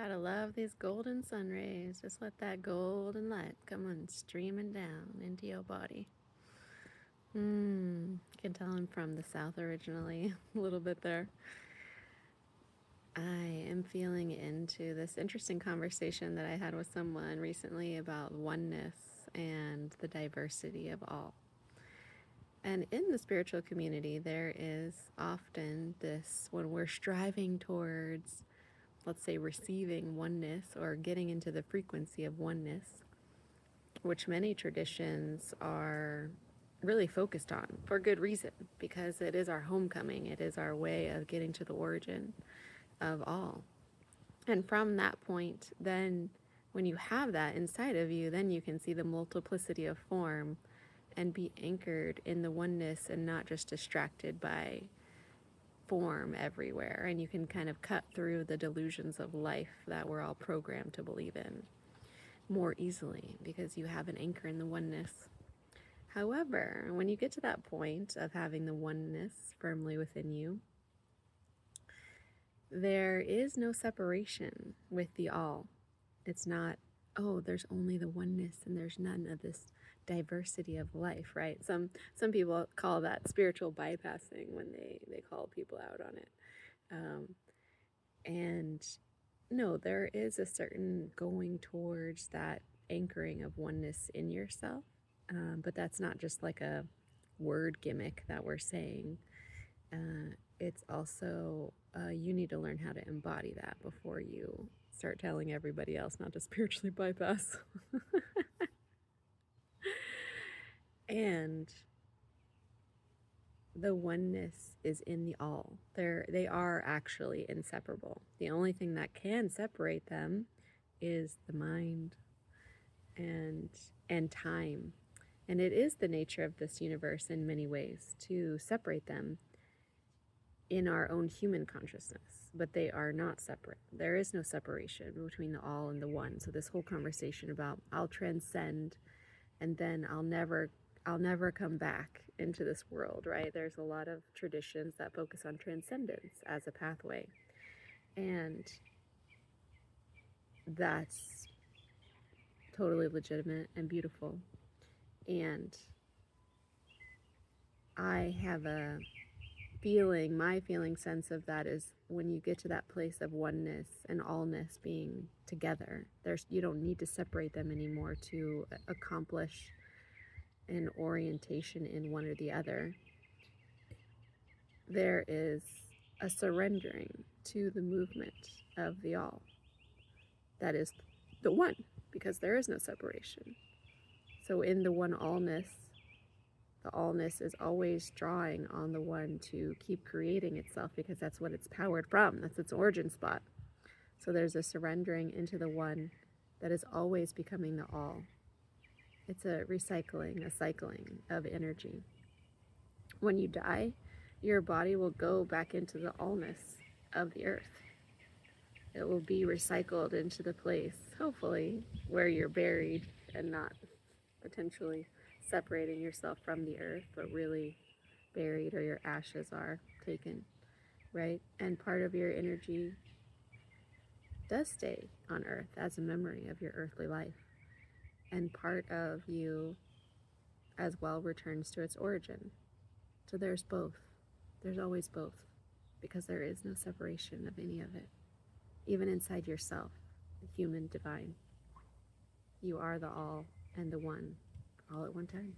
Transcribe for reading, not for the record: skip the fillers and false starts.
Gotta love these golden sun rays. Just let that golden light come on streaming down into your body. Can tell I'm from the South originally, a little bit there. I am feeling into this interesting conversation that I had with someone recently about oneness and the diversity of all. And in the spiritual community, there is often this, when we're striving towards, let's say, receiving oneness or getting into the frequency of oneness, which many traditions are really focused on for good reason, because it is our homecoming, it is our way of getting to the origin of all. And from that point, then when you have that inside of you, then you can see the multiplicity of form and be anchored in the oneness and not just distracted by form everywhere. And you can kind of cut through the delusions of life that we're all programmed to believe in more easily because you have an anchor in the oneness. However, when you get to that point of having the oneness firmly within you, there is no separation with the all. It's not, oh, there's only the oneness and there's none of this diversity of life, right? Some people call that spiritual bypassing when they call people out on it. And no, there is a certain going towards that anchoring of oneness in yourself. But that's not just like a word gimmick that we're saying. It's also, you need to learn how to embody that before you start telling everybody else not to spiritually bypass. And the oneness is in the all. They are actually inseparable. The only thing that can separate them is the mind and time. And it is the nature of this universe in many ways to separate them in our own human consciousness, but they are not separate. There is no separation between the all and the one. So this whole conversation about I'll transcend and then I'll never come back into this world, right? There's a lot of traditions that focus on transcendence as a pathway. And that's totally legitimate and beautiful. And I have a feeling, my feeling sense of that is when you get to that place of oneness and allness being together, you don't need to separate them anymore to accomplish an orientation in one or the other. There is a surrendering to the movement of the all. That is the one, because there is no separation. So in the one allness, the allness is always drawing on the one to keep creating itself because that's what it's powered from. That's its origin spot. So there's a surrendering into the one that is always becoming the all. It's a recycling, a cycling of energy. When you die, your body will go back into the allness of the earth. It will be recycled into the place, hopefully, where you're buried and not potentially separating yourself from the earth, but really buried, or your ashes are taken, right? And part of your energy does stay on earth as a memory of your earthly life. And part of you as well returns to its origin. So there's both. There's always both, because there is no separation of any of it. Even inside yourself, the human divine, you are the all and the one, all at one time.